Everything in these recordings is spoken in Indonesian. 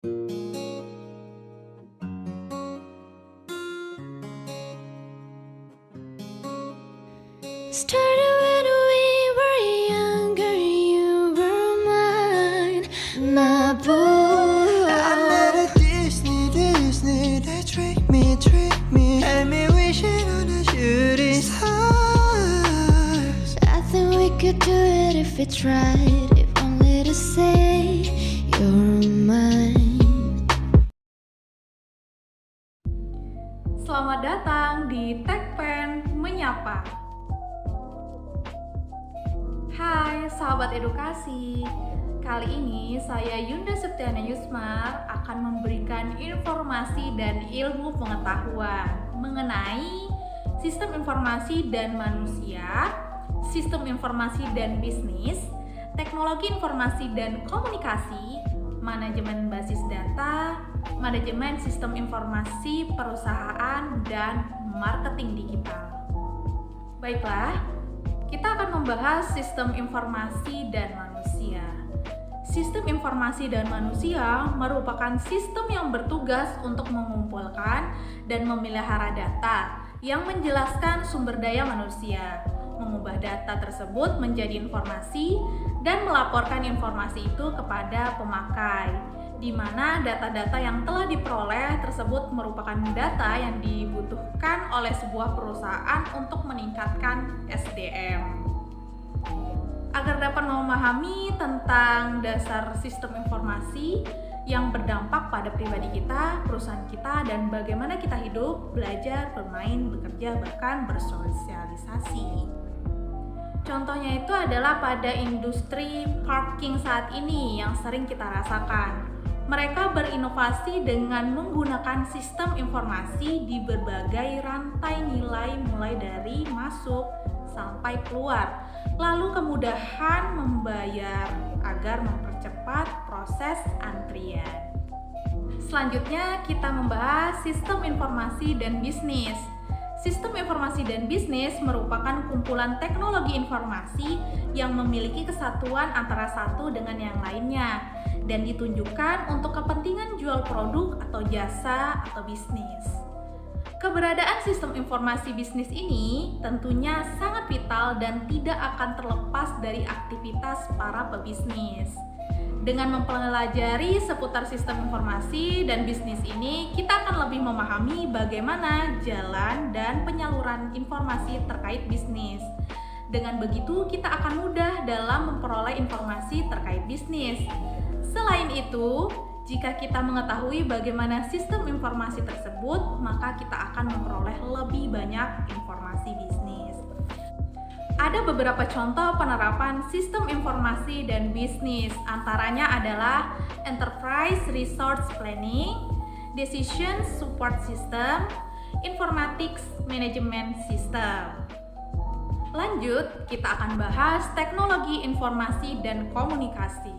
Started when we were younger, you were mine, my boy. I'm at a Disney, they trick me, had me wishing on a shooting stars. I think we could do it if we tried, if only to say you're mine. Selamat datang di TechPen Menyapa. Hai sahabat edukasi, kali ini saya Yunda Septiana Yusmar akan memberikan informasi dan ilmu pengetahuan mengenai sistem informasi dan manusia, sistem informasi dan bisnis, teknologi informasi dan komunikasi, manajemen basis data, manajemen sistem informasi perusahaan, dan marketing digital. Baiklah, kita akan membahas sistem informasi dan manusia. Sistem informasi dan manusia merupakan sistem yang bertugas untuk mengumpulkan dan memelihara data yang menjelaskan sumber daya manusia, mengubah data tersebut menjadi informasi, dan melaporkan informasi itu kepada pemakai, di mana data-data yang telah diperoleh tersebut merupakan data yang dibutuhkan oleh sebuah perusahaan untuk meningkatkan SDM. Agar dapat memahami tentang dasar sistem informasi yang berdampak pada pribadi kita, perusahaan kita, dan bagaimana kita hidup, belajar, bermain, bekerja, bahkan bersosialisasi. Contohnya itu adalah pada industri parking saat ini yang sering kita rasakan. Mereka berinovasi dengan menggunakan sistem informasi di berbagai rantai nilai mulai dari masuk sampai keluar, lalu kemudahan membayar agar mempercepat proses antrian. Selanjutnya kita membahas sistem informasi dan bisnis. Sistem informasi dan bisnis merupakan kumpulan teknologi informasi yang memiliki kesatuan antara satu dengan yang lainnya dan ditunjukkan untuk kepentingan jual produk atau jasa atau bisnis. Keberadaan sistem informasi bisnis ini tentunya sangat vital dan tidak akan terlepas dari aktivitas para pebisnis. Dengan mempelajari seputar sistem informasi dan bisnis ini, kita akan lebih memahami bagaimana jalan dan penyaluran informasi terkait bisnis. Dengan begitu, kita akan mudah dalam memperoleh informasi terkait bisnis. Selain itu, jika kita mengetahui bagaimana sistem informasi tersebut, maka kita akan memperoleh lebih banyak informasi bisnis. Ada beberapa contoh penerapan sistem informasi dan bisnis, antaranya adalah Enterprise Resource Planning, Decision Support System, Informatics Management System. Lanjut, kita akan bahas teknologi informasi dan komunikasi.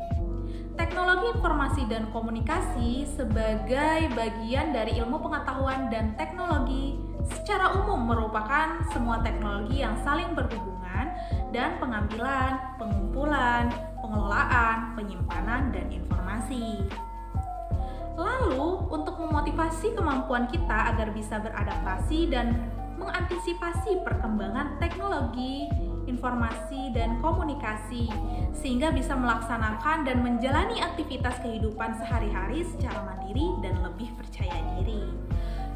Teknologi informasi dan komunikasi sebagai bagian dari ilmu pengetahuan dan teknologi secara umum merupakan semua teknologi yang saling berhubungan dan pengambilan, pengumpulan, pengelolaan, penyimpanan, dan informasi. Lalu, untuk memotivasi kemampuan kita agar bisa beradaptasi dan mengantisipasi perkembangan teknologi, informasi, dan komunikasi, sehingga bisa melaksanakan dan menjalani aktivitas kehidupan sehari-hari secara mandiri dan lebih percaya diri.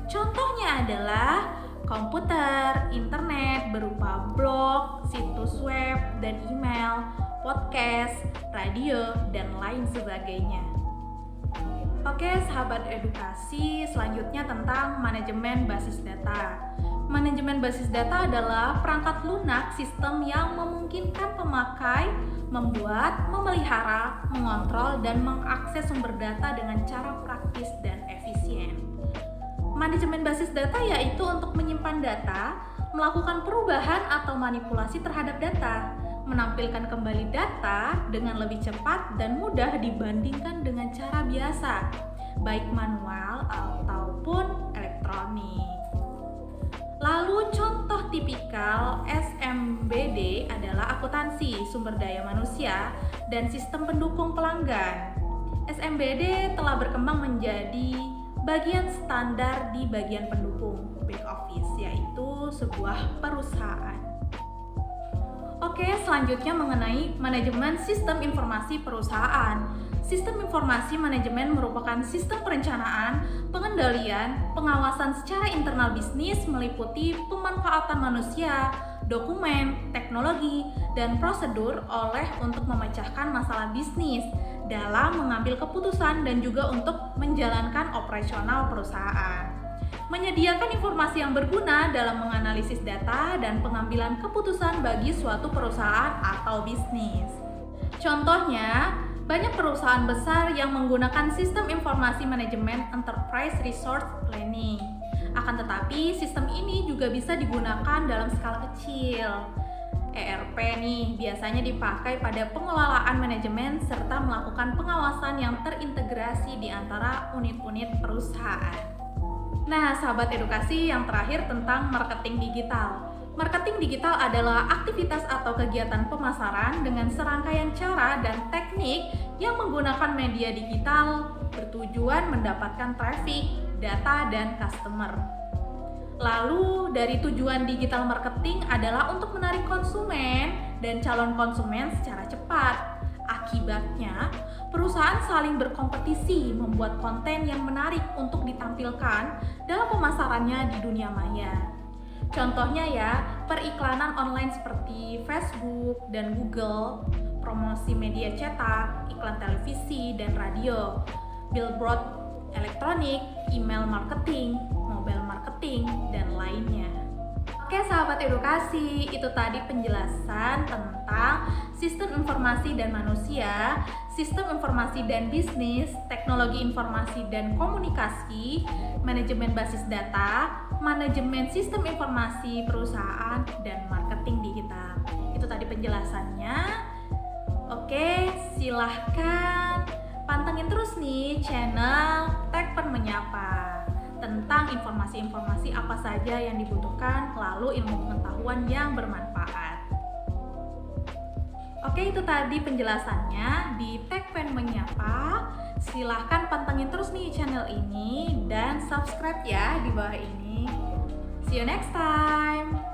Contohnya adalah komputer, internet berupa blog, situs web, dan email, podcast, radio, dan lain sebagainya. Oke, sahabat edukasi, selanjutnya tentang manajemen basis data. Manajemen basis data adalah perangkat lunak sistem yang memungkinkan pemakai membuat, memelihara, mengontrol, dan mengakses sumber data dengan cara praktis dan efisien. Manajemen basis data yaitu untuk menyimpan data, melakukan perubahan atau manipulasi terhadap data, menampilkan kembali data dengan lebih cepat dan mudah dibandingkan dengan cara biasa, baik manual ataupun elektronik. Lalu contoh tipikal SMBD adalah akuntansi, sumber daya manusia, dan sistem pendukung pelanggan. SMBD telah berkembang menjadi bagian standar di bagian pendukung back office, yaitu sebuah perusahaan. Oke, selanjutnya mengenai manajemen sistem informasi perusahaan. Sistem informasi manajemen merupakan sistem perencanaan, pengendalian, pengawasan secara internal bisnis meliputi pemanfaatan manusia, dokumen, teknologi, dan prosedur untuk memecahkan masalah bisnis dalam mengambil keputusan dan juga untuk menjalankan operasional perusahaan. Menyediakan informasi yang berguna dalam menganalisis data dan pengambilan keputusan bagi suatu perusahaan atau bisnis. Contohnya, banyak perusahaan besar yang menggunakan sistem informasi manajemen Enterprise Resource Planning. Akan tetapi, sistem ini juga bisa digunakan dalam skala kecil. ERP nih biasanya dipakai pada pengelolaan manajemen serta melakukan pengawasan yang terintegrasi di antara unit-unit perusahaan. Nah, sahabat edukasi, yang terakhir tentang marketing digital. Marketing digital adalah aktivitas atau kegiatan pemasaran dengan serangkaian cara dan teknik yang menggunakan media digital bertujuan mendapatkan traffic, data, dan customer. Lalu, dari tujuan digital marketing adalah untuk menarik konsumen dan calon konsumen secara cepat. Akibatnya, perusahaan saling berkompetisi membuat konten yang menarik untuk ditampilkan dalam pemasarannya di dunia maya. Contohnya ya, periklanan online seperti Facebook dan Google, promosi media cetak, iklan televisi dan radio, billboard elektronik, email marketing, mobile marketing, dan lainnya. Oke sahabat edukasi, itu tadi penjelasan tentang sistem informasi dan manusia, sistem informasi dan bisnis, teknologi informasi dan komunikasi, manajemen basis data, manajemen sistem informasi perusahaan, dan marketing digital. Itu tadi penjelasannya. Oke, silahkan pantengin terus nih channel Tekpen Menyapa tentang informasi-informasi apa saja yang dibutuhkan, lalu ilmu pengetahuan yang bermanfaat. Oke, itu tadi penjelasannya di Tekpen Menyapa. Silahkan pantengin terus nih channel ini dan subscribe ya di bawah ini. See you next time.